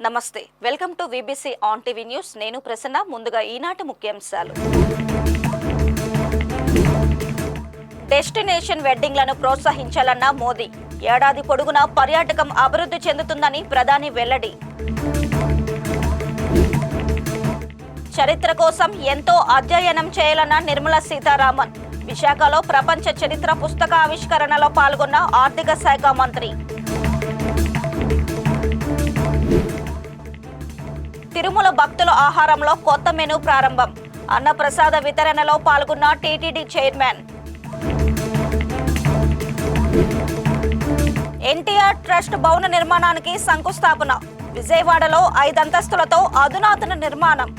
నమస్తే welcome to VBC on TV news నేను ప్రసన్న ముందుగా ఈనాటి ముఖ్యాంశాలు డెస్టినేషన్ వెడ్డింగ్లను ప్రోత్సహించాలన్న మోదీ ఏడాది పొడుగునా పర్యాటకం అభివృద్ధి చెందుతుందని ప్రధాని వెల్లడి చరిత్ర కోసం ఎంతో అధ్యయనం చేయాలన్న నిర్మలా సీతారామన్ విశాఖలో ప్రపంచ చరిత్ర పుస్తక ఆవిష్కరణలో పాల్గొన్న ఆర్థిక శాఖ మంత్రి తిరుమల భక్తుల ఆహారంలో కొత్త మెనూ ప్రారంభం అన్నప్రసాద వితరణలో పాల్గొన్న టీటీడీ చైర్మన్ ఎన్టీఆర్ ట్రస్ట్ భవన నిర్మాణానికి శంకుస్థాపన విజయవాడలో 5 అంతస్తులతో అధునాతన నిర్మాణం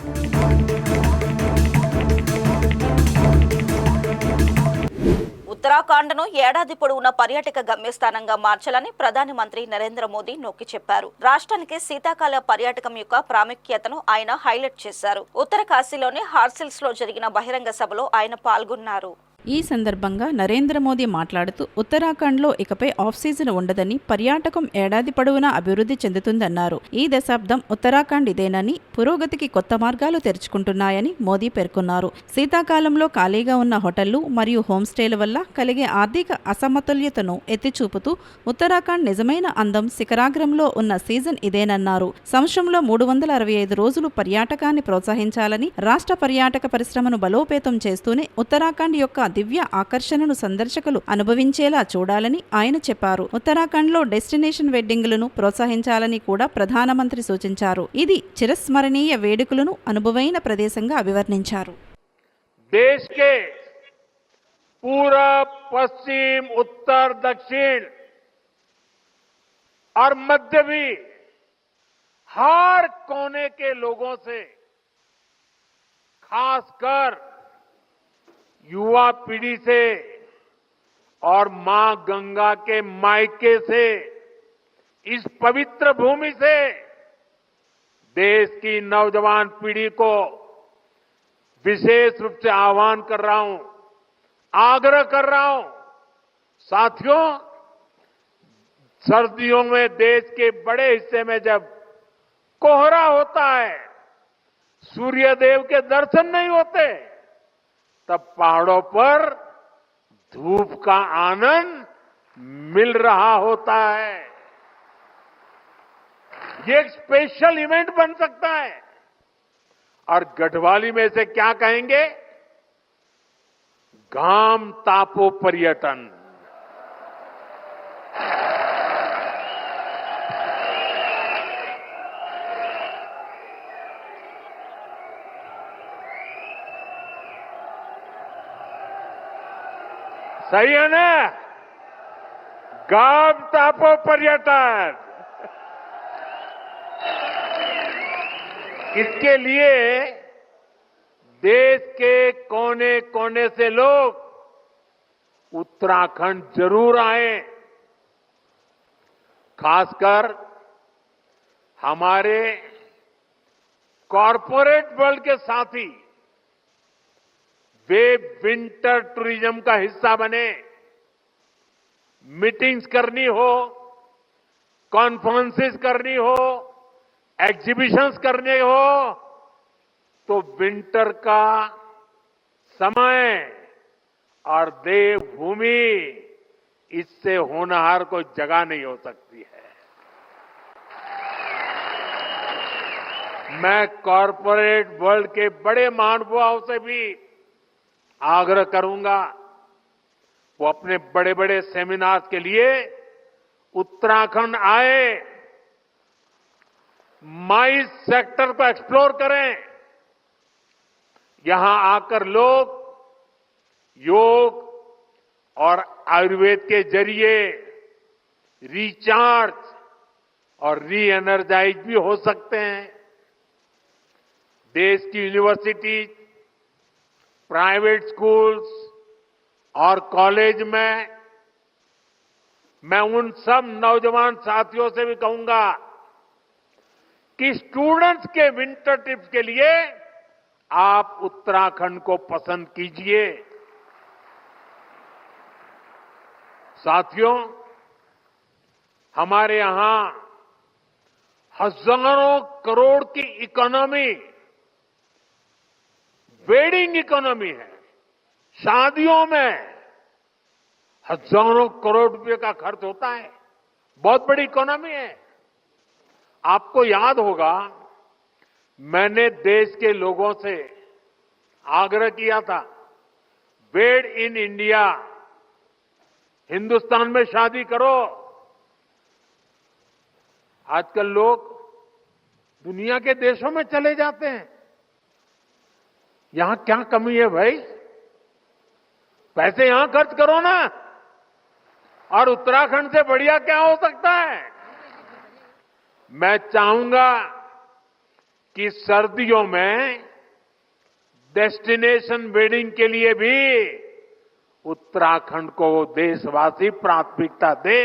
ఉత్తరాఖండ్ను ఏడాది పొడవునా పర్యాటక గమ్యస్థానంగా మార్చాలని ప్రధాని మంత్రి నరేంద్ర మోదీ నొక్కి చెప్పారు. రాష్ట్రానికి శీతాకాల పర్యాటకం యొక్క ప్రాముఖ్యతను ఆయన హైలైట్ చేశారు. ఉత్తరకాశీలోని హార్సిల్స్ లో జరిగిన బహిరంగ సభలో ఆయన పాల్గొన్నారు. ఈ సందర్భంగా నరేంద్ర మోదీ మాట్లాడుతూ ఉత్తరాఖండ్లో ఇకపై ఆఫ్ సీజన్ ఉండదని, పర్యాటకం ఏడాది పొడవునా అభివృద్ధి చెందుతుందన్నారు. ఈ దశాబ్దం ఉత్తరాఖండ్ ఇదేనని, పురోగతికి కొత్త మార్గాలు తెరుచుకుంటున్నాయని మోదీ పేర్కొన్నారు. శీతాకాలంలో ఖాళీగా ఉన్న హోటళ్లు మరియు హోంస్టేల వల్ల కలిగే ఆర్థిక అసమతుల్యతను ఎత్తిచూపుతూ ఉత్తరాఖండ్ నిజమైన అందం శిఖరాగ్రంలో ఉన్న సీజన్ ఇదేనన్నారు. సంవత్సరంలో 365 రోజులు పర్యాటకాన్ని ప్రోత్సహించాలని, రాష్ట్ర పర్యాటక పరిశ్రమను బలోపేతం చేస్తూనే ఉత్తరాఖండ్ యొక్క దివ్య ఆకర్షణను సందర్శకులు అనుభవించేలా చూడాలని ఆయన చెప్పారు. ఉత్తరాఖండ్లో డెస్టినేషన్ వెడ్డింగులను ప్రోత్సహించాలని కూడా ప్రధానమంత్రి సూచించారు. ఇది చిరస్మరణీయ వేడుకలను అనుభవైన ప్రదేశంగా అభివర్ణించారు. देश के पूरब, पश्चिम, उत्तर, दक्षिण और मध्य भी हर कोने के लोगों से, खासकर युवा पीढ़ी से और मां गंगा के मायके से, इस पवित्र भूमि से देश की नौजवान पीढ़ी को विशेष रूप से आह्वान कर रहा हूं, आग्रह कर रहा हूं। साथियों, सर्दियों में देश के बड़े हिस्से में जब कोहरा होता है, सूर्यदेव के दर्शन नहीं होते, तब पहाड़ों पर धूप का आनंद मिल रहा होता है। ये एक स्पेशल इवेंट बन सकता है। और गढ़वाली में से क्या कहेंगे? घाम तापो पर्यटन। सही है ना? घाम तापो पर्यटन। इसके लिए देश के कोने कोने से लोग उत्तराखंड जरूर आए। खासकर हमारे कॉरपोरेट वर्ल्ड के साथी, वे विंटर टूरिज्म का हिस्सा बने। मीटिंग्स करनी हो, कॉन्फ्रेंसेस करनी हो, एग्जीबिशंस करने हो, तो विंटर का समय और देवभूमि, इससे होनहार कोई जगह नहीं हो सकती है। मैं कॉरपोरेट वर्ल्ड के बड़े महानुभावों से भी आग्रह करूंगा, वो अपने बड़े बड़े सेमिनार्स के लिए उत्तराखंड आए, माइस सेक्टर को एक्सप्लोर करें। यहां आकर लोग योग और आयुर्वेद के जरिए रिचार्ज और री एनर्जाइज भी हो सकते हैं। देश की यूनिवर्सिटी, प्राइवेट स्कूल्स और कॉलेज में मैं उन सब नौजवान साथियों से भी कहूंगा कि स्टूडेंट्स के विंटर ट्रिप्स के लिए आप उत्तराखंड को पसंद कीजिए। साथियों, हमारे यहां हजारों करोड़ की इकोनॉमी वेडिंग इकोनॉमी है। शादियों में हजारों करोड़ रुपए का खर्च होता है, बहुत बड़ी इकोनॉमी है। आपको याद होगा, मैंने देश के लोगों से आग्रह किया था, वेड इन इंडिया, हिंदुस्तान में शादी करो। आजकल लोग दुनिया के देशों में चले जाते हैं। यहां क्या कमी है भाई? पैसे यहां खर्च करो ना। और उत्तराखंड से बढ़िया क्या हो सकता है? मैं चाहूंगा कि सर्दियों में डेस्टिनेशन वेडिंग के लिए भी उत्तराखंड को देशवासी प्राथमिकता दें।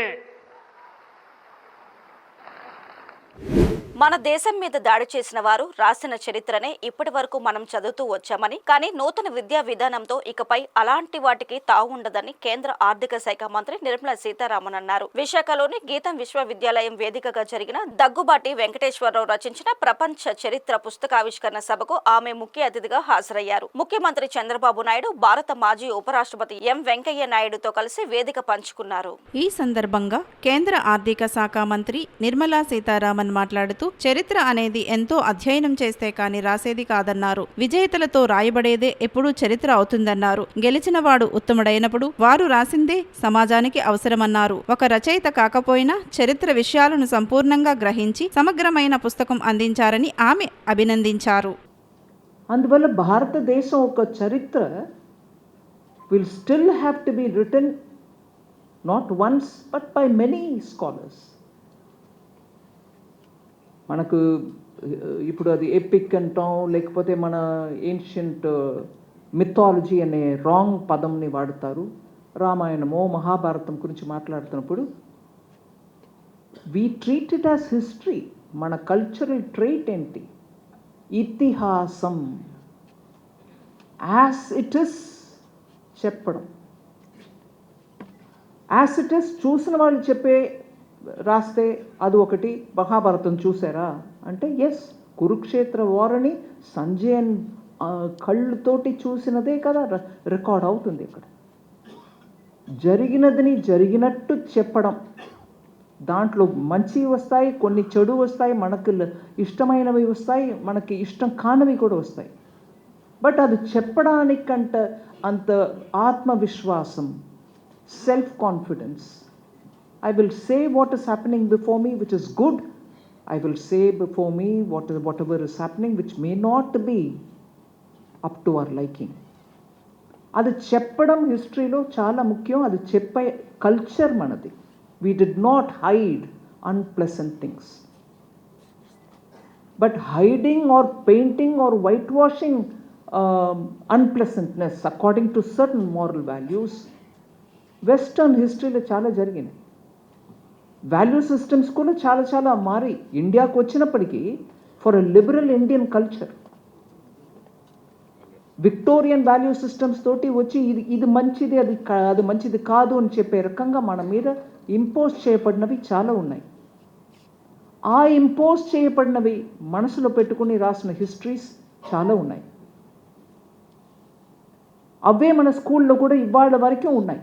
మన దేశం మీద దాడి చేసిన వారు రాసిన చరిత్రనే ఇప్పటి వరకు మనం చదువుతూ వచ్చామని, కానీ నూతన విద్యా విధానంతో ఇకపై అలాంటి వాటికి తావు ఉండదని కేంద్ర ఆర్థిక శాఖ మంత్రి నిర్మలా సీతారామన్ అన్నారు. విశాఖలోని గీతం విశ్వవిద్యాలయం వేదికగా జరిగిన దగ్గుబాటి వెంకటేశ్వరరావు రచించిన ప్రపంచ చరిత్ర పుస్తకావిష్కరణ సభకు ఆమె ముఖ్య అతిథిగా హాజరయ్యారు. ముఖ్యమంత్రి చంద్రబాబు నాయుడు, భారత మాజీ ఉపరాష్ట్రపతి ఎం వెంకయ్య నాయుడుతో కలిసి వేదిక పంచుకున్నారు. ఈ సందర్భంగా కేంద్ర ఆర్థిక శాఖ మంత్రి నిర్మలా సీతారామన్ మాట్లాడుతూ చరిత్ర అనేది ఎంతో అధ్యయనం చేస్తే కాని రాసేది కాదన్నారు. విజేతలతో రాయబడేదే ఎప్పుడూ చరిత్ర అవుతుందన్నారు. గెలిచిన వాడు ఉత్తముడైనప్పుడు వారు రాసిందే సమాజానికి అవసరమన్నారు. ఒక రచయిత కాకపోయినా చరిత్ర విషయాలను సంపూర్ణంగా గ్రహించి సమగ్రమైన పుస్తకం అందించారని ఆమె అభినందించారు. అందువల్ల భారతదేశం ఒక చరిత్ర will still have to be written not once but by many scholars. మనకు ఇప్పుడు అది ఎపిక్ అంటాం, లేకపోతే మన ఏన్షియంట్ మిథాలజీ అనే రాంగ్ పదంని వాడతారు. రామాయణమో మహాభారతం గురించి మాట్లాడుతున్నప్పుడు we treat it as history. మన కల్చరల్ ట్రైట్ ఏంటి? ఇతిహాసం యాజ్ ఇట్ ఇస్ చెప్పడం. యాజ్ ఇట్ ఇస్ చూసిన వాళ్ళు చెప్పే రాస్తే అది ఒకటి. మహాభారతం చూసారా అంటే ఎస్, కురుక్షేత్ర వారని సంజయన్ కళ్ళతోటి చూసినదే కదా రికార్డ్ అవుతుంది. ఇక్కడ జరిగినదని జరిగినట్టు చెప్పడం, దాంట్లో మంచి వస్తాయి, కొన్ని చెడు వస్తాయి, మనకు ఇష్టమైనవి వస్తాయి, మనకి ఇష్టం కానివి కూడా వస్తాయి. బట్ అది చెప్పడానికంట అంత ఆత్మవిశ్వాసం, self confidence. I will say what is happening before me which is good. I will say before me whatever is happening which may not be up to our liking. అది చెప్పడం హిస్టరీలో చాలా ముఖ్యం. అది చెప్పే కల్చర్ మనది. We did not hide unpleasant things. But hiding or painting or whitewashing unpleasantness according to certain moral values, western హిస్టరీలో చాలా జరిగినాయి. వాల్యూ సిస్టమ్స్ కూడా చాలా చాలా మారి ఇండియాకు వచ్చినప్పటికీ for a liberal Indian culture Victorian value systems తోటి వచ్చి ఇది మంచిది, అది మంచిది కాదు అని చెప్పే రకంగా మన మీద ఇంపోజ్ చేయబడినవి చాలా ఉన్నాయి. ఆ ఇంపోజ్ చేయబడినవి మనసులో పెట్టుకుని రాసిన హిస్టరీస్ చాలా ఉన్నాయి. అవే మన స్కూల్లో కూడా ఇవాళ వరకే ఉన్నాయి.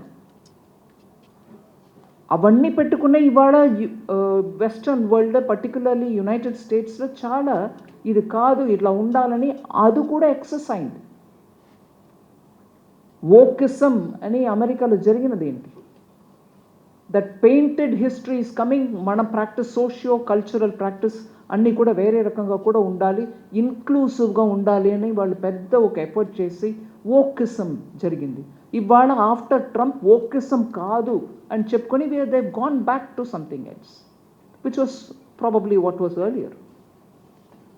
అవన్నీ పెట్టుకునే ఇవాళ వెస్ట్రన్ వరల్డ్, పర్టికులర్లీ యునైటెడ్ స్టేట్స్లో చాలా ఇది కాదు, ఇట్లా ఉండాలని అది కూడా ఎక్సెస్ అయింది. వోకిజం అని అమెరికాలో జరిగినది ఏంటి? That painted history is coming. మన ప్రాక్టీస్, సోషియో కల్చరల్ ప్రాక్టీస్ అన్నీ కూడా వేరే రకంగా కూడా ఉండాలి, ఇన్క్లూసివ్గా ఉండాలి అని వాళ్ళు పెద్ద ఒక ఎఫర్ట్ చేసి వోకిజం జరిగింది. ఇవాళ ఆఫ్టర్ ట్రంప్ వోకిజం కాదు అని చెప్పుకొని they gone back to something else which was probably what was earlier.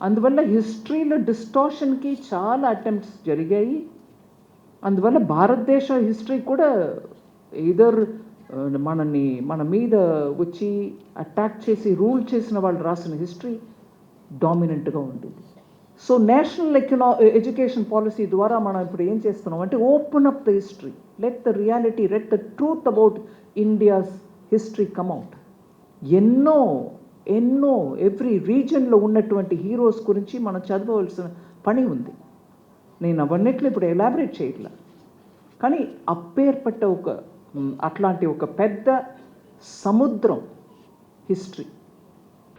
అందువల్ల హిస్టరీలో డిస్టార్షన్కి చాలా అటెంప్ట్స్ జరిగాయి. అందువల్ల భారతదేశ హిస్టరీ కూడా ఎయిదర్ మన మీద వచ్చి అటాక్ చేసి రూల్ చేసిన వాళ్ళు రాసిన హిస్టరీ డామినెంట్గా ఉంటుంది. సో నేషనల్ ఎడ్యుకేషన్ పాలసీ ద్వారా మనం ఇప్పుడు ఏం చేస్తున్నాం అంటే open up the history, let the reality, let the truth about India's history come out. ఎన్నో ఎన్నో ఎవ్రీ రీజన్లో ఉన్నటువంటి హీరోస్ గురించి మనం చదవవలసిన పని ఉంది. నేను అవన్నిట్లో ఇప్పుడు ఎలాబరేట్ చేయట్లా, కానీ అప్పేర్పట్ట అట్లాంటి ఒక పెద్ద సముద్రం హిస్టరీ.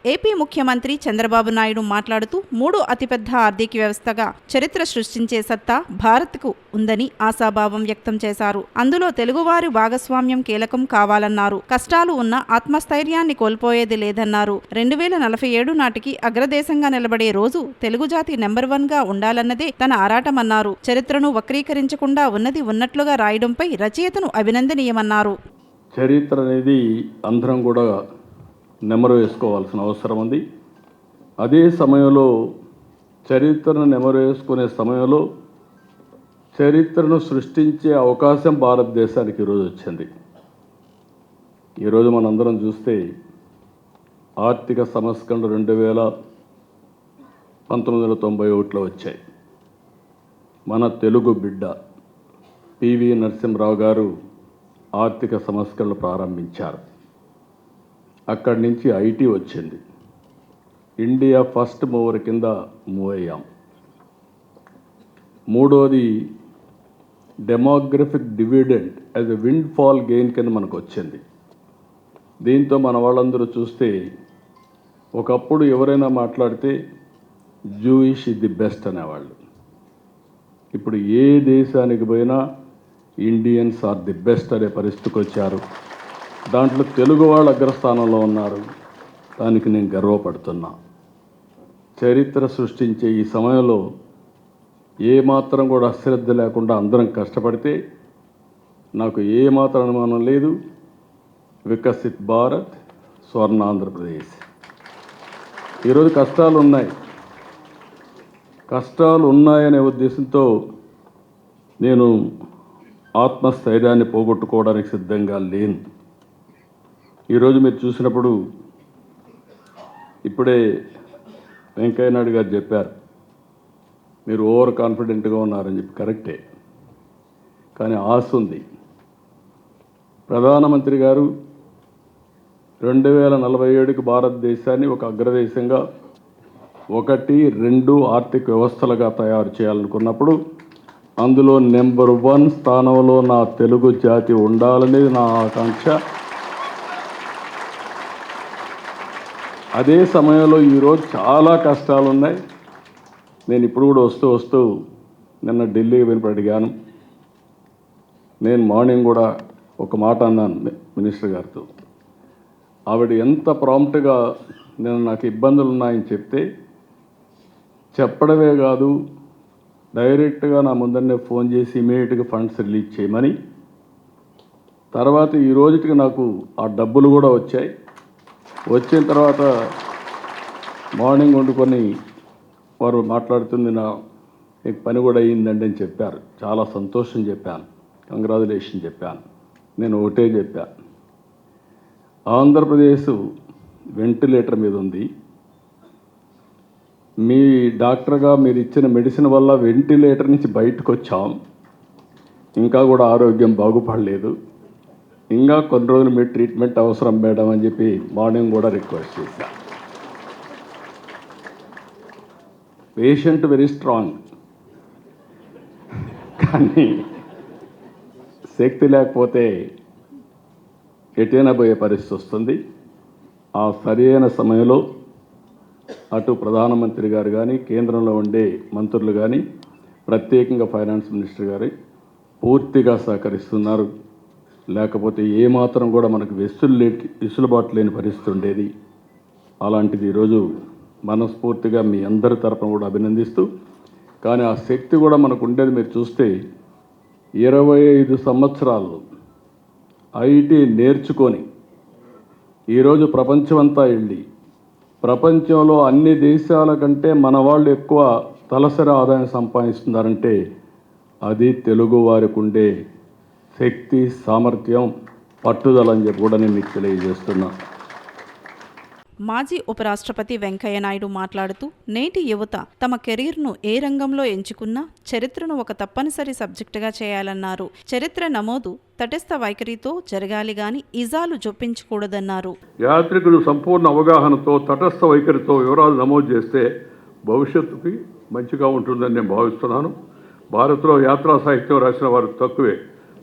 ఏపీ ముఖ్యమంత్రి చంద్రబాబు నాయుడు మాట్లాడుతూ 3 అతిపెద్ద ఆర్థిక వ్యవస్థగా చరిత్ర సృష్టించే సత్తా భారత్కు ఉందని ఆశాభావం వ్యక్తం చేశారు. అందులో తెలుగువారి భాగస్వామ్యం కీలకం కావాలన్నారు. కష్టాలు ఉన్న ఆత్మస్థైర్యాన్ని కోల్పోయేది లేదన్నారు. 2047 నాటికి అగ్రదేశంగా నిలబడే రోజు తెలుగు జాతి నెంబర్ 1గా ఉండాలన్నదే తన ఆరాటమన్నారు. చరిత్రను వక్రీకరించకుండా ఉన్నది ఉన్నట్లుగా రాయడంపై రచయితను అభినందనీయమన్నారు. చరిత్ర అనేది అందరం కూడా నెమరు వేసుకోవాల్సిన అవసరం ఉంది. అదే సమయంలో చరిత్రను నెమరు వేసుకునే సమయంలో చరిత్రను సృష్టించే అవకాశం భారతదేశానికి ఈరోజు వచ్చింది. ఈరోజు మనందరం చూస్తే ఆర్థిక సంస్కరణలు 1991లో వచ్చాయి. మన తెలుగు బిడ్డ పివి నరసింహరావు గారు ఆర్థిక సంస్కరణలు ప్రారంభించారు. అక్కడి నుంచి ఐటీ వచ్చింది. ఇండియా ఫస్ట్ మూవర్ కింద మూవ్ అయ్యాం. మూడోది demographic dividend as a wind fall gain కింద మనకు వచ్చింది. దీంతో మన వాళ్ళందరూ చూస్తే ఒకప్పుడు ఎవరైనా మాట్లాడితే జూయిష్ ఇస్ ది బెస్ట్ అనేవాళ్ళు. ఇప్పుడు ఏ దేశానికి పోయినా ఇండియన్స్ ఆర్ ది బెస్ట్ అనే పరిస్థితికి వచ్చారు. దాంట్లో తెలుగు వాళ్ళు అగ్రస్థానంలో ఉన్నారు. దానికి నేను గర్వపడుతున్నా. చరిత్ర సృష్టించే ఈ సమయంలో ఏమాత్రం కూడా అశ్రద్ధ లేకుండా అందరం కష్టపడితే నాకు ఏమాత్రం అనుమానం లేదు, వికసిత్ భారత్, స్వర్ణ ఆంధ్రప్రదేశ్. ఈరోజు కష్టాలు ఉన్నాయనే ఉద్దేశంతో నేను ఆత్మస్థైర్యాన్ని పోగొట్టుకోవడానికి సిద్ధంగా లేను. ఈరోజు మీరు చూసినప్పుడు ఇప్పుడే వెంకయ్య నాయుడు గారు చెప్పారు, మీరు ఓవర్ కాన్ఫిడెంట్గా ఉన్నారని చెప్పి. కరెక్టే, కానీ ఆశ ఉంది. ప్రధానమంత్రి గారు 2047కి భారతదేశాన్ని ఒక అగ్రదేశంగా 1, 2 ఆర్థిక వ్యవస్థలుగా తయారు చేయాలనుకున్నప్పుడు అందులో నెంబర్ 1 స్థానంలో నా తెలుగు జాతి ఉండాలనేది నా ఆకాంక్ష. అదే సమయంలో ఈరోజు చాలా కష్టాలు ఉన్నాయి. నేను ఇప్పుడు కూడా వస్తూ నిన్న ఢిల్లీకి వెళ్ళి అడిగాను. నేను మార్నింగ్ కూడా ఒక మాట అన్నాను మినిస్టర్ గారితో. ఆవిడ ఎంత ప్రాంప్ట్గా నేను నాకు ఇబ్బందులు ఉన్నాయని చెప్తే చెప్పడమే కాదు, డైరెక్ట్గా నా ముందరనే ఫోన్ చేసి ఇమీడియట్గా ఫండ్స్ రిలీజ్ చేయమని. తర్వాత ఈ రోజుకి నాకు ఆ డబ్బులు కూడా వచ్చాయి. వచ్చిన తర్వాత మార్నింగ్ వండుకొని వారు మాట్లాడుతుంది, నా పని కూడా అయ్యిందండి అని చెప్పారు. చాలా సంతోషం చెప్పాను, కంగ్రాచులేషన్ చెప్పాను. నేను ఒకటే చెప్పాను, ఆంధ్రప్రదేశ్ వెంటిలేటర్ మీద ఉంది. మీ డాక్టర్గా మీరు ఇచ్చిన మెడిసిన్ వల్ల వెంటిలేటర్ నుంచి బయటకు వచ్చాం. ఇంకా కూడా ఆరోగ్యం బాగుపడలేదు. ఇంకా కొన్ని రోజులు మీరు ట్రీట్మెంట్ అవసరం మేడం అని చెప్పి మార్నింగ్ కూడా రిక్వెస్ట్ చేశాను. పేషెంట్ వెరీ స్ట్రాంగ్, కానీ శక్తి లేకపోతే ఎటైనా పోయే పరిస్థితి వస్తుంది. ఆ సరైన సమయంలో అటు ప్రధానమంత్రి గారు కానీ, కేంద్రంలో ఉండే మంత్రులు కానీ, ప్రత్యేకంగా ఫైనాన్స్ మినిస్టర్ గారు పూర్తిగా సహకరిస్తున్నారు. లేకపోతే ఏమాత్రం కూడా మనకు వెసులుబాటు లేని పరిస్థితి ఉండేది. అలాంటిది ఈరోజు మనస్ఫూర్తిగా మీ అందరి తరపున కూడా అభినందిస్తూ, కానీ ఆ శక్తి కూడా మనకు ఉండేది. మీరు చూస్తే 25 సంవత్సరాలు ఐటీ నేర్చుకొని ఈరోజు ప్రపంచమంతా వెళ్ళి ప్రపంచంలో అన్ని దేశాల కంటే మన వాళ్ళు ఎక్కువ తలసరి ఆదాయం సంపాదిస్తున్నారంటే అది తెలుగు వారికి ఉండే శక్తి, సామర్థ్యం, పట్టుదల అని చెప్పి కూడా నేను మీకు తెలియజేస్తున్నా. మాజీ ఉపరాష్ట్రపతి వెంకయ్యనాయుడు మాట్లాడుతూ నేటి యువత తమ కెరీర్ను ఏ రంగంలో ఎంచుకున్నా చరిత్రను ఒక తప్పనిసరి సబ్జెక్టుగా చేయాలన్నారు. చరిత్ర నమోదు తటస్థ వైఖరితో జరగాలి గాని ఇజాలు జొప్పించకూడదన్నారు. యాత్రికులు సంపూర్ణ అవగాహనతో తటస్థ వైఖరితో వివరాలు నమోదు చేస్తే భవిష్యత్తుకి మంచిగా ఉంటుందని నేను భావిస్తున్నాను. భారత్లో యాత్రా సాహిత్యం రాసిన వారు తక్కువే.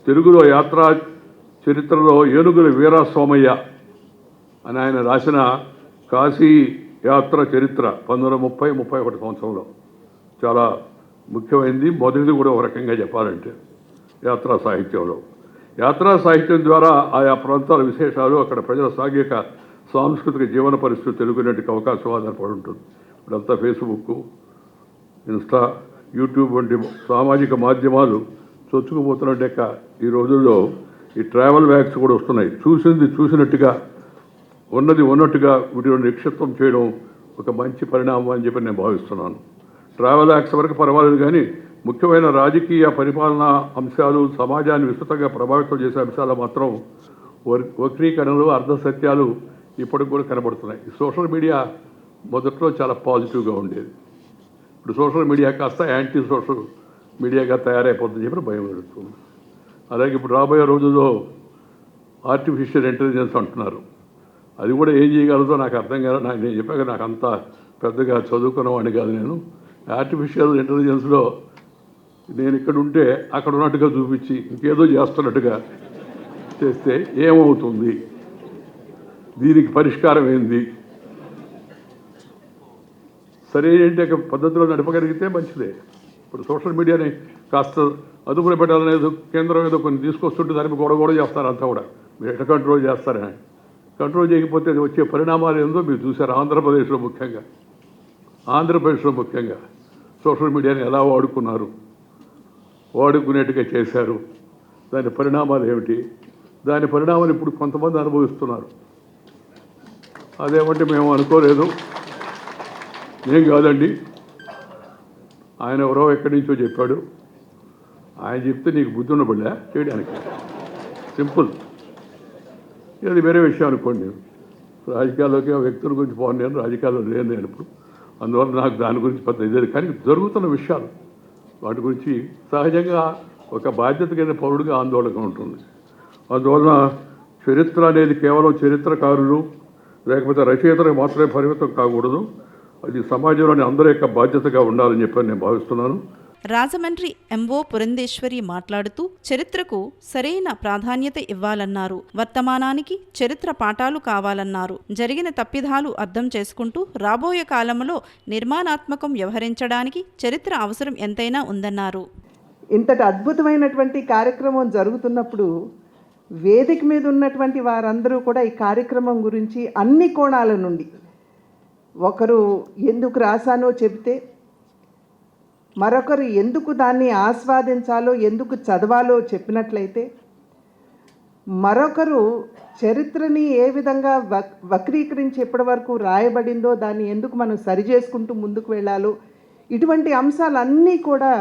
తెలుగులో యాత్రా చరిత్రలో ఏనుగుల వీరాస్వామయ్య అని ఆయన రాసిన కాశీ యాత్ర చరిత్ర 1930-31 సంవత్సరంలో చాలా ముఖ్యమైనది. మొదటిది కూడా ఒక రకంగా చెప్పాలంటే యాత్రా సాహిత్యంలో. యాత్రా సాహిత్యం ద్వారా ఆయా ప్రాంతాల విశేషాలు, అక్కడ ప్రజల సాంఘిక సాంస్కృతిక జీవన పరిస్థితులు తెలుగునేటికి అవకాశం ఆధారపడి ఉంటుంది. ఇప్పుడంతా ఫేస్బుక్, ఇన్స్టా, యూట్యూబ్ వంటి సామాజిక మాధ్యమాలు చొచ్చుకుపోతున్నట్టే ఈ రోజుల్లో ఈ ట్రావెల్ బ్యాగ్స్ కూడా వస్తున్నాయి. చూసింది చూసినట్టుగా, ఉన్నది ఉన్నట్టుగా వీటిలో నిక్షిప్తం చేయడం ఒక మంచి పరిణామం అని చెప్పి నేను భావిస్తున్నాను. ట్రావెల్ యాక్ట్స్ వరకు పర్వాలేదు, కానీ ముఖ్యమైన రాజకీయ పరిపాలనా అంశాలు, సమాజాన్ని విస్తృతంగా ప్రభావితం చేసే అంశాలు మాత్రం వక్రీకరణలు, అర్ధసత్యాలు ఇప్పటికి కూడా కనబడుతున్నాయి. సోషల్ మీడియా మొదట్లో చాలా పాజిటివ్గా ఉండేది. ఇప్పుడు సోషల్ మీడియా కాస్త యాంటీ సోషల్ మీడియాగా తయారైపోతుందని చెప్పి భయం పెడుతుంది. అలాగే ఇప్పుడు రాబోయే రోజుల్లో ఆర్టిఫిషియల్ ఇంటెలిజెన్స్ అంటున్నారు. అది కూడా ఏం చేయగలదో నాకు అర్థం కాదు. నేను చెప్పాక నాకు అంత పెద్దగా చదువుకున్నవాడిని కాదు నేను. ఆర్టిఫిషియల్ ఇంటెలిజెన్స్లో నేను ఇక్కడ ఉంటే అక్కడ ఉన్నట్టుగా చూపించి ఇంకేదో చేస్తున్నట్టుగా చేస్తే ఏమవుతుంది, దీనికి పరిష్కారం ఏంది, సరైన పద్ధతిలో నడపగలిగితే మంచిదే. ఇప్పుడు సోషల్ మీడియాని కాస్త అదుపులో పెట్టాలనేది కేంద్రం ఏదో కొన్ని తీసుకొస్తుంటే దానికి గొడవ చేస్తారు. అంతా కూడా మీరు ఎట్లా కంట్రోల్ చేస్తారని. కంట్రోల్ చేయకపోతే వచ్చే పరిణామాలు ఏందో మీరు చూశారు. ఆంధ్రప్రదేశ్లో ముఖ్యంగా సోషల్ మీడియాని ఎలా వాడుకునేట్టుగా చేశారు. దాని పరిణామాలు ఏమిటి, దాని పరిణామాలు ఇప్పుడు కొంతమంది అనుభవిస్తున్నారు. అదేమంటే మేము అనుకోలేదు, ఏం కాదండి, ఆయన ఎవరో ఎక్కడి నుంచో చెప్పాడు, ఆయన చెప్తే నీకు బుద్ధి ఉండబడలే చేయడానికి. సింపుల్. ఇది వేరే విషయం అనుకోండి. రాజకీయాల్లోకి వ్యక్తుల గురించి పోను, నేను రాజకీయాల్లో లేను నేను ఇప్పుడు. అందువల్ల నాకు దాని గురించి పెద్ద ఇదే. కానీ జరుగుతున్న విషయాలు, వాటి గురించి సహజంగా ఒక బాధ్యత కింద పౌరుడిగా ఆందోళనగా ఉంటుంది. అందువలన చరిత్ర అనేది కేవలం చరిత్రకారులు లేకపోతే రచయితలకు మాత్రమే పరిమితం కాకూడదు. అది సమాజంలోని అందరి యొక్క బాధ్యతగా ఉండాలని చెప్పి నేను భావిస్తున్నాను. రాజమండ్రి ఎంఓ పురంధేశ్వరి మాట్లాడుతూ చరిత్రకు సరైన ప్రాధాన్యత ఇవ్వాలన్నారు. వర్తమానానికి చరిత్ర పాఠాలు కావాలన్నారు. జరిగిన తప్పిదాలు అర్థం చేసుకుంటూ రాబోయే కాలంలో నిర్మాణాత్మకం వ్యవహరించడానికి చరిత్ర అవసరం ఎంతైనా ఉందన్నారు. ఇంతటి అద్భుతమైనటువంటి కార్యక్రమం జరుగుతున్నప్పుడు వేదిక మీద ఉన్నటువంటి వారందరూ కూడా ఈ కార్యక్రమం గురించి అన్ని కోణాల నుండి, ఒకరు ఎందుకు రాశానో చెబితే, మరొకరు ఎందుకు దాన్ని ఆస్వాదించాలో, ఎందుకు చదవాలో చెప్పినట్లయితే, మరొకరు చరిత్రని ఏ విధంగా వక్రీకరించి ఎప్పటి వరకు రాయబడిందో దాన్ని ఎందుకు మనం సరిచేసుకుంటూ ముందుకు వెళ్ళాలో, ఇటువంటి అంశాలన్నీ కూడా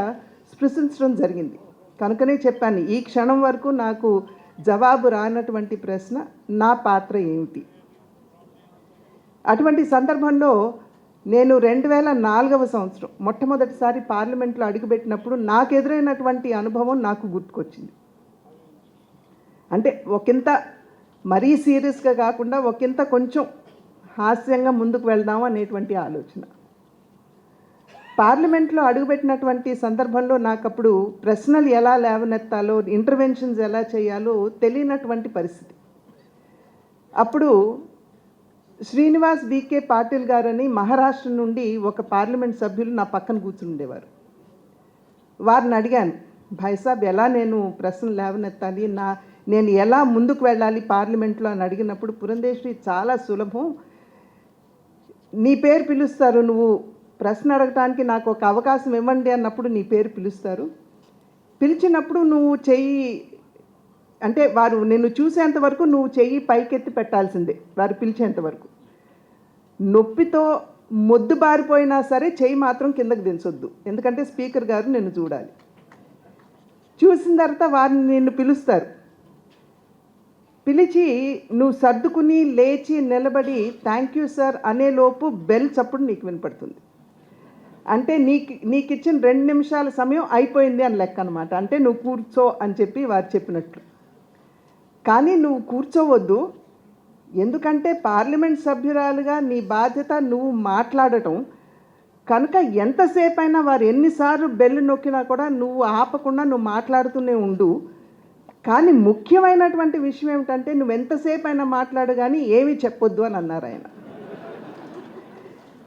స్పృశించడం జరిగింది. కనుకనే చెప్పాను, ఈ క్షణం వరకు నాకు జవాబు రానటువంటి ప్రశ్న నా పాత్ర ఏమిటి. అటువంటి సందర్భంలో నేను 2004వ సంవత్సరం మొట్టమొదటిసారి పార్లమెంట్లో అడుగుపెట్టినప్పుడు నాకు ఎదురైనటువంటి అనుభవం నాకు గుర్తుకొచ్చింది. అంటే ఒకంత మరీ సీరియస్గా కాకుండా ఒకంత కొంచెం హాస్యంగా ముందుకు వెళ్దాం అనేటువంటి ఆలోచన. పార్లమెంట్లో అడుగుపెట్టినటువంటి సందర్భంలో నాకు అప్పుడు ప్రశ్నలు ఎలా లేవనెత్తాలో, ఇంటర్వెన్షన్స్ ఎలా చేయాలో తెలియనటువంటి పరిస్థితి. అప్పుడు శ్రీనివాస్ బీకే పాటిల్ గారని మహారాష్ట్ర నుండి ఒక పార్లమెంట్ సభ్యులు నా పక్కన కూర్చుండేవారు. వారిని అడిగాను, భాయ్సాబ్ ఎలా నేను ప్రశ్నలు లేవనెత్తాలి, నేను ఎలా ముందుకు వెళ్ళాలి పార్లమెంట్లో అని అడిగినప్పుడు, పురంధేశ్వరి చాలా సులభం, నీ పేరు పిలుస్తారు, నువ్వు ప్రశ్న అడగటానికి నాకు ఒక అవకాశం ఇవ్వండి అన్నప్పుడు నీ పేరు పిలుస్తారు, పిలిచినప్పుడు నువ్వు చెయ్యి, అంటే వారు నిన్ను చూసేంత వరకు నువ్వు చెయ్యి పైకెత్తి పెట్టాల్సిందే, వారు పిలిచేంత వరకు. నొప్పితో మొద్దు బారిపోయినా సరే చెయ్యి మాత్రం కిందకు దించొద్దు, ఎందుకంటే స్పీకర్ గారు నిన్ను చూడాలి. చూసిన తర్వాత వారిని నిన్ను పిలుస్తారు, పిలిచి నువ్వు సర్దుకుని లేచి నిలబడి థ్యాంక్ యూ సార్ అనేలోపు బెల్ చప్పుడు నీకు వినపడుతుంది. అంటే నీకు ఇచ్చిన 2 నిమిషాల సమయం అయిపోయింది అని లెక్క అనమాట. అంటే నువ్వు కూర్చో అని చెప్పి వారు చెప్పినట్లు. కానీ నువ్వు కూర్చోవద్దు, ఎందుకంటే పార్లమెంట్ సభ్యురాలుగా నీ బాధ్యత నువ్వు మాట్లాడటం కనుక ఎంతసేపు అయినా వారు ఎన్నిసార్లు బెల్ నొక్కినా కూడా నువ్వు ఆపకుండా నువ్వు మాట్లాడుతూనే ఉండు. కానీ ముఖ్యమైనటువంటి విషయం ఏమిటంటే నువ్వు ఎంతసేపు అయినా మాట్లాడు కానీ ఏమీ చెప్పొద్దు అని అన్నారు ఆయన.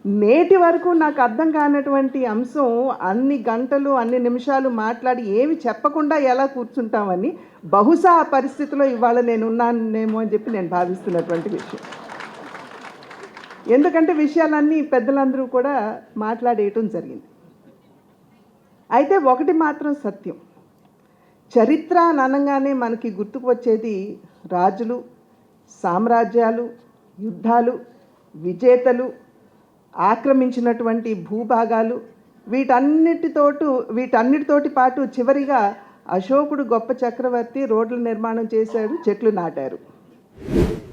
నేటి వరకు నాకు అర్థం కానటువంటి అంశం, అన్ని గంటలు అన్ని నిమిషాలు మాట్లాడి ఏమి చెప్పకుండా ఎలా కూర్చుంటామని బహుశా ఆ పరిస్థితిలో ఇవాళ నేను ఉన్నానేమో అని చెప్పి నేను భావిస్తున్నటువంటి విషయం. ఎందుకంటే విషయాలన్నీ పెద్దలందరూ కూడా మాట్లాడేయటం జరిగింది. అయితే ఒకటి మాత్రం సత్యం, చరిత్ర అని అనగానే మనకి గుర్తుకు వచ్చేది రాజులు, సామ్రాజ్యాలు, యుద్ధాలు, విజేతలు, ఆక్రమించినటువంటి భూభాగాలు, వీటన్నిటితోటి పాటు చివరిగా అశోకుడు గొప్ప చక్రవర్తి రోడ్ల నిర్మాణం చేశాడు, చెట్లు నాటారు.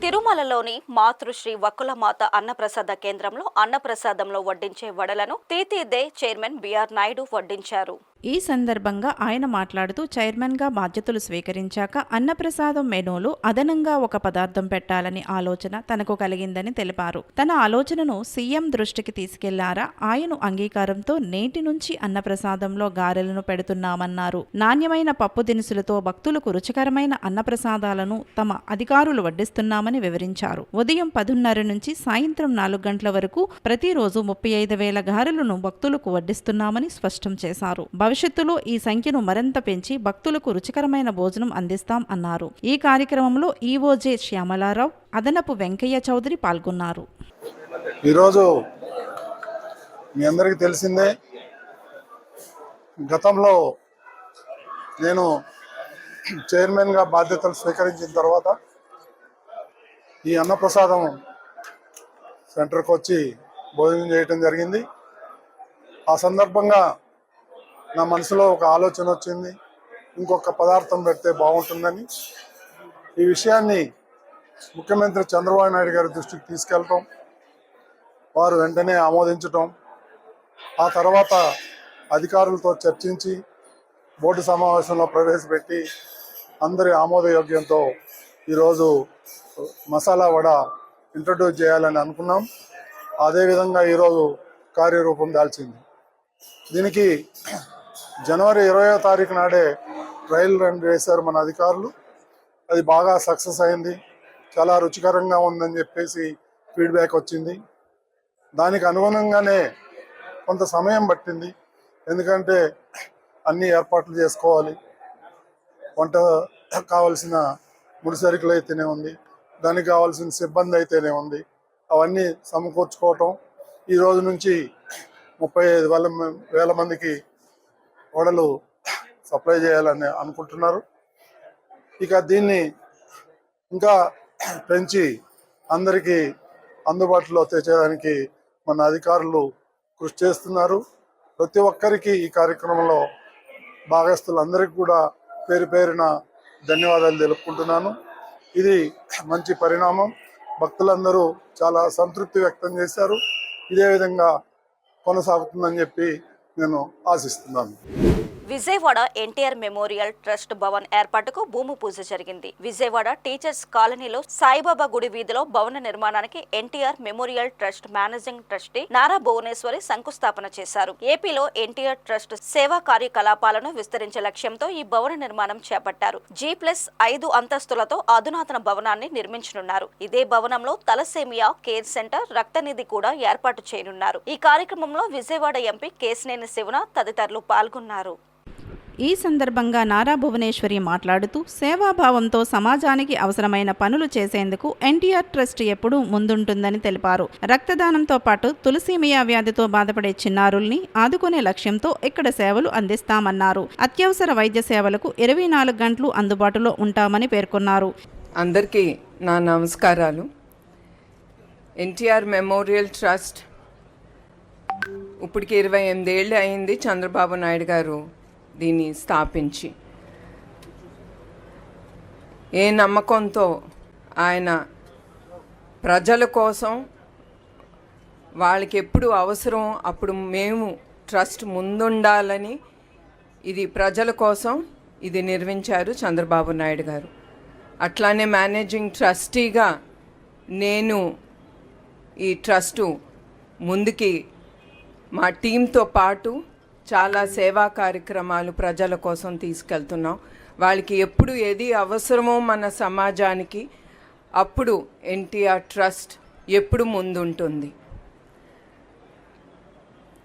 తిరుమలలోని మాతృశ్రీ వకులమాత అన్నప్రసాద కేంద్రంలో అన్నప్రసాదంలో వడ్డించే వడలను తీతీదే చైర్మన్ బిఆర్ నాయుడు వడ్డించారు. ఈ సందర్భంగా ఆయన మాట్లాడుతూ చైర్మన్గా బాధ్యతలు స్వీకరించాక అన్నప్రసాదం మెనూలో అదనంగా ఒక పదార్థం పెట్టాలని ఆలోచన తనకు కలిగిందని తెలిపారు. తన ఆలోచనను సీఎం దృష్టికి తీసుకెళ్లారా, ఆయన అంగీకారంతో నేటి నుంచి అన్నప్రసాదంలో గారెలను పెడుతున్నామన్నారు. నాణ్యమైన పప్పు దినుసులతో భక్తులకు రుచికరమైన అన్నప్రసాదాలను తమ అధికారులు వడ్డిస్తున్నామని వివరించారు. ఉదయం 10:30 నుంచి సాయంత్రం 4 గంటల వరకు ప్రతిరోజు 35,000 గారెలను భక్తులకు వడ్డిస్తున్నామని స్పష్టం చేశారు. భవిష్యత్తులో ఈ సంఖ్యను మరింత పెంచి భక్తులకు రుచికరమైన భోజనం అందిస్తాం అన్నారు. ఈ కార్యక్రమంలో ఈవోజే శ్యామలారావు, అదనపు వెంకయ్య చౌదరి పాల్గొన్నారు. ఈరోజు మీ అందరికీ తెలిసిందే, గతంలో నేను చైర్మన్గా బాధ్యతలు స్వీకరించిన తర్వాత ఈ అన్నప్రసాదం సెంటర్కి వచ్చి భోజనం చేయటం జరిగింది. ఆ సందర్భంగా నా మనసులో ఒక ఆలోచన వచ్చింది, ఇంకొక పదార్థం పెడితే బాగుంటుందని. ఈ విషయాన్ని ముఖ్యమంత్రి చంద్రబాబు నాయుడు గారి దృష్టికి తీసుకెళ్ళటం, వారు వెంటనే ఆమోదించటం, ఆ తర్వాత అధికారులతో చర్చించి బోర్డు సమావేశంలో ప్రవేశపెట్టి అందరి ఆమోదయోగ్యంతో ఈరోజు మసాలా వడ ఇంట్రడ్యూస్ చేయాలని అనుకున్నాం. అదేవిధంగా ఈరోజు కార్యరూపం దాల్చింది. దీనికి జనవరి 20వ తారీఖు నాడే ట్రయల్ రన్ వేశారు మన అధికారులు. అది బాగా సక్సెస్ అయింది, చాలా రుచికరంగా ఉందని చెప్పేసి ఫీడ్బ్యాక్ వచ్చింది. దానికి అనుగుణంగానే కొంత సమయం పట్టింది, ఎందుకంటే అన్ని ఏర్పాట్లు చేసుకోవాలి. వంట కావాల్సిన ముడిసరుకులు అయితేనే ఉంది, దానికి కావాల్సిన సిబ్బంది అయితేనే ఉంది, అవన్నీ సమకూర్చుకోవటం. ఈ రోజు నుంచి 35,000 మందికి వడలు సప్లై చేయాలని అనుకుంటున్నారు. ఇక దీన్ని ఇంకా పెంచి అందరికీ అందుబాటులో తెచ్చేదానికి మన అధికారులు కృషి చేస్తున్నారు. ప్రతి ఒక్కరికి ఈ కార్యక్రమంలో భాగస్తులందరికీ కూడా పేరు పేరున ధన్యవాదాలు తెలుపుకుంటున్నాను. ఇది మంచి పరిణామం. భక్తులందరూ చాలా సంతృప్తి వ్యక్తం చేశారు. ఇదే విధంగా కొనసాగుతుందని చెప్పి నేను ఆశిస్తున్నాను. విజయవాడ ఎన్టీఆర్ మెమోరియల్ ట్రస్ట్ భవన్ ఏర్పాటుకు భూమి పూజ జరిగింది. విజయవాడ టీచర్స్ కాలనీలో సాయిబాబా గుడి వీధిలో భవన నిర్మాణానికి NTR memorial trust managing trustee Nara Bhuvaneshwari శంకుస్థాపన చేశారు. ఏపీలో ఎన్టీఆర్ ట్రస్ట్ సేవా కార్యకలాపాలను విస్తరించే లక్ష్యంతో ఈ భవన నిర్మాణం చేపట్టారు. G+5 అంతస్తులతో అధునాతన భవనాన్ని నిర్మించనున్నారు. ఇదే భవనంలో తలసేమియా కేర్ సెంటర్, రక్తనిధి కూడా ఏర్పాటు చేయనున్నారు. ఈ కార్యక్రమంలో విజయవాడ ఎంపీ కేశినేని శివన తదితరులు పాల్గొన్నారు. ఈ సందర్భంగా నారా భువనేశ్వరి మాట్లాడుతూ సేవాభావంతో సమాజానికి అవసరమైన పనులు చేసేందుకు ఎన్టీఆర్ ట్రస్ట్ ఎప్పుడూ ముందుంటుందని తెలిపారు. రక్తదానంతో పాటు తులసీమియా వ్యాధితో బాధపడే చిన్నారుల్ని ఆదుకునే లక్ష్యంతో ఇక్కడ సేవలు అందిస్తామన్నారు. అత్యవసర వైద్య సేవలకు 24 గంటలు అందుబాటులో ఉంటామని పేర్కొన్నారు. అందరికీ నా నమస్కారాలు. ఎన్టీఆర్ మెమోరియల్ ట్రస్ట్ ఇప్పటికి 28 ఏళ్ళు అయింది చంద్రబాబు నాయుడు గారు దీన్ని స్థాపించి. ఏ నమ్మకంతో ఆయన ప్రజల కోసం వాళ్ళకి ఎప్పుడు అవసరం అప్పుడు మేము ట్రస్ట్ ముందుండాలని ఇది ప్రజల కోసం ఇది నిర్మించారు చంద్రబాబు నాయుడు గారు. అట్లానే మేనేజింగ్ ట్రస్టీగా నేను ఈ ట్రస్టు ముందుకి మా టీంతో పాటు చాలా సేవా కార్యక్రమాలు ప్రజల కోసం తీసుకెళ్తున్నాం. వాళ్ళకి ఎప్పుడు ఏది అవసరమో మన సమాజానికి అప్పుడు ఎన్టీఆర్ ట్రస్ట్ ఎప్పుడు ముందుంటుంది.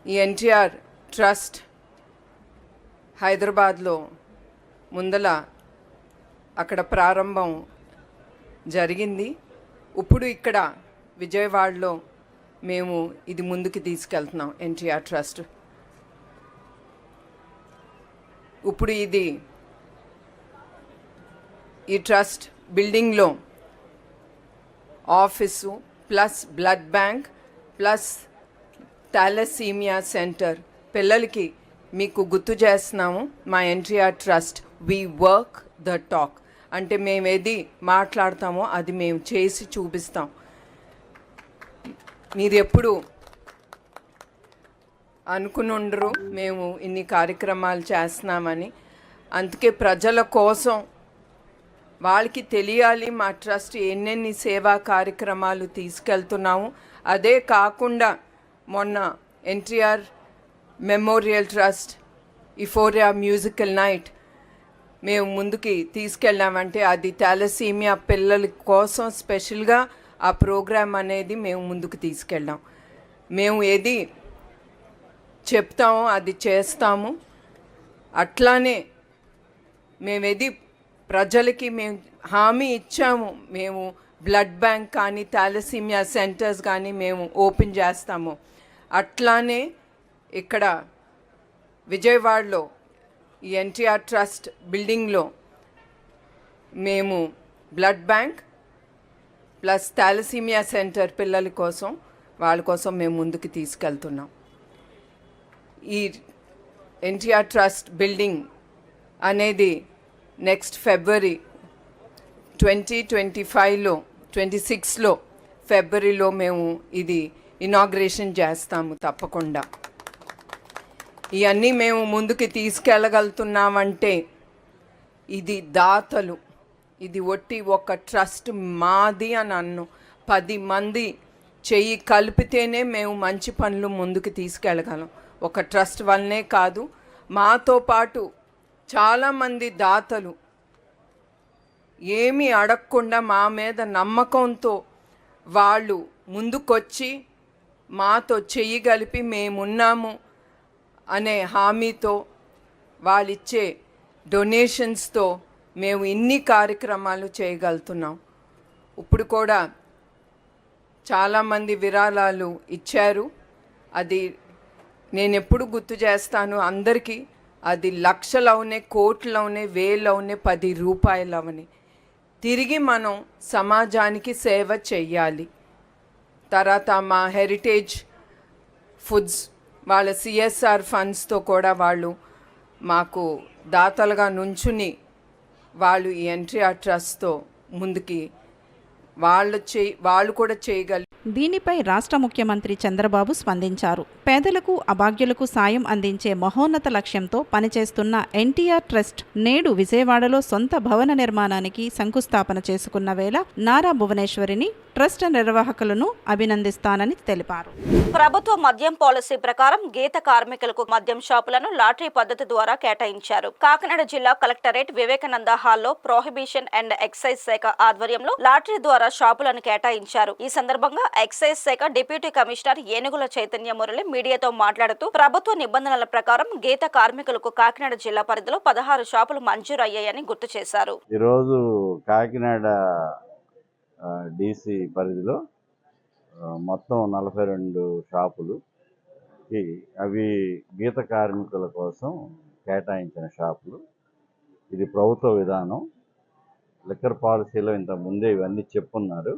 ఈ ఎన్టీఆర్ ట్రస్ట్ హైదరాబాద్లో ముందల అక్కడ ప్రారంభం జరిగింది. ఇప్పుడు ఇక్కడ విజయవాడలో మేము ఇది ముందుకు తీసుకెళ్తున్నాం ఎన్టీఆర్ ట్రస్ట్. ఇప్పుడు ఈ ట్రస్ట్ బిల్డింగ్లో office plus blood bank plus thalassaemia centre పిల్లలకి మీకు గుర్తు చేస్తున్నాము. మా NTR trust we work the talk అంటే మేము ఏది మాట్లాడతామో అది మేము చేసి చూపిస్తాం. మీరు ఎప్పుడు అనుకునుండరు మేము ఇన్ని కార్యక్రమాలు చేస్తున్నామని. అందుకే ప్రజల కోసం వాళ్ళకి తెలియాలి మా ట్రస్ట్ ఎన్నెన్ని సేవా కార్యక్రమాలు తీసుకెళ్తున్నాము. అదే కాకుండా మొన్న NTR memorial trust euphoria musical night మేము ముందుకి తీసుకెళ్ళామంటే అది థాలసీమియా పిల్లల కోసం స్పెషల్గా ఆ ప్రోగ్రామ్ అనేది మేము ముందుకు తీసుకెళ్ళాం. మేము ఏది చెప్తామో అది చేస్తాము. అట్లానే మేమేది ప్రజలకి మేము హామీ ఇచ్చాము. మేము బ్లడ్ బ్యాంక్ కానీ థాలసీమియా సెంటర్స్ కానీ మేము ఓపెన్ చేస్తాము. అట్లానే ఇక్కడ విజయవాడలో ఈ ఎన్టీఆర్ ట్రస్ట్ బిల్డింగ్లో మేము blood bank plus thalassaemia centre పిల్లల కోసం వాళ్ళ కోసం మేము ముందుకు తీసుకెళ్తున్నాం. ఈ ఎన్టీఆర్ ట్రస్ట్ బిల్డింగ్ అనేది నెక్స్ట్ ఫిబ్రవరి 2025లో 26లో ఫిబ్రవరిలో మేము ఇది ఇనాగ్రేషన్ చేస్తాము తప్పకుండా. ఇవన్నీ మేము ముందుకు తీసుకెళ్ళగలుగుతున్నామంటే ఇది దాతలు, ఇది ఒట్టి ఒక ట్రస్ట్ మాది అని అన్ను 10 మంది చెయ్యి కలిపితేనే మేము మంచి పనులు ముందుకు తీసుకెళ్ళగలం. ఒక ట్రస్ట్ వల్లనే కాదు, మాతో పాటు చాలామంది దాతలు ఏమీ అడగకుండా మా మీద నమ్మకంతో వాళ్ళు ముందుకొచ్చి మాతో చెయ్యి కలిపి మేమున్నాము అనే హామీతో వాళ్ళిచ్చే డొనేషన్స్తో మేము ఇన్ని కార్యక్రమాలు చేయగలుగుతున్నాం. ఇప్పుడు కూడా చాలామంది విరాళాలు ఇచ్చారు. అది నేను ఎప్పుడు గుర్తు చేస్తాను అందరికీ, అది లక్షలవునే, కోట్లవునే, వేలవునే, 10 రూపాయలవని తిరిగి మనం సమాజానికి సేవ చెయ్యాలి. తర్వాత మా హెరిటేజ్ ఫుడ్స్ వాళ్ళ సిఎస్ఆర్ ఫండ్స్తో కూడా వాళ్ళు మాకు దాతలుగా నుంచుని వాళ్ళు ఈ ఎన్టీఆర్ ట్రస్ట్తో ముందుకి వాళ్ళు కూడా చేయగలి. దీనిపై రాష్ట్ర ముఖ్యమంత్రి చంద్రబాబు స్పందించారు. పేదలకు, అభాగ్యులకు సాయం అందించే మహోన్నత లక్ష్యంతో పనిచేస్తున్న ఎన్టీఆర్ ట్రస్ట్ నేడు విజయవాడలో సొంత భవన నిర్మాణానికి శంకుస్థాపన చేసుకున్న వేళ నారా భువనేశ్వరిని ట్రస్ట్ నిర్వాహకులను అభినందిస్తానని తెలిపారు. ప్రభుత్వ మద్యం పాలసీ ప్రకారం గీత కార్మికులకు మద్యం షాపులను లాటరీ పద్ధతి ద్వారా కేటాయించారు. కాకినాడ జిల్లా కలెక్టరేట్ వివేకానంద హాల్లో ప్రొహిబిషన్ అండ్ ఎక్సైజ్ శాఖ ఆధ్వర్యంలో లాటరీ ద్వారా షాపులను కేటాయించారు. ఈ సందర్భంగా ఎక్సైజ్ శాఖ డిప్యూటీ కమిషనర్ ఏనుగుల చైతన్య మురళి మీడియాతో మాట్లాడుతూ ప్రభుత్వ నిబంధనల ప్రకారం గీత కార్మికులకు కాకినాడ జిల్లా పరిధిలో 16 షాపులు మంజూరు అయ్యాయని గుర్తు చేశారు. ఈరోజు కాకినాడ డీసీ పరిధిలో మొత్తం 42 షాపులు, అవి గీత కార్మికుల కోసం కేటాయించిన షాపులు. ఇది ప్రభుత్వ విధానం. లిక్కర్ పాలసీలో ఇంత ముందే ఇవన్నీ చెప్పున్నారు.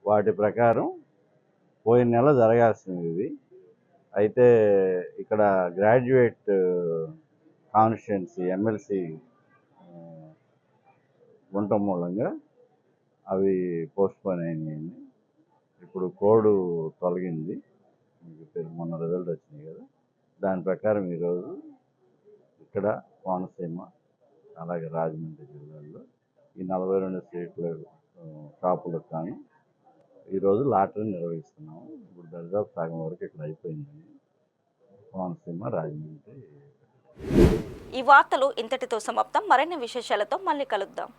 వాటి ప్రకారం పోయిన నెల జరగాల్సినవి ఇవి. అయితే ఇక్కడ గ్రాడ్యుయేట్ కాన్స్టిట్యుయెన్సీ ఎమ్మెల్సీ ఉండటం మూలంగా అవి పోస్ట్పోన్ అయినాయండి. ఇప్పుడు కోడ్ తొలగింది, మీకు మొన్న రిజల్ట్ వచ్చినాయి కదా, దాని ప్రకారం ఈరోజు ఇక్కడ కోనసీమ అలాగే రాజమండ్రి జిల్లాల్లో ఈ 42 సీట్ల షాపులకు కానీ ఈరోజు లాటరీ నిర్వహిస్తున్నాము. ఇప్పుడు దరిదాపు సగం వరకు ఇక్కడ అయిపోయిందండి, కోనసీమ రాజమండ్రి. ఈ వార్తలు ఇంతటితో సమాప్తం. మరిన్ని విశేషాలతో మళ్ళీ కలుద్దాం.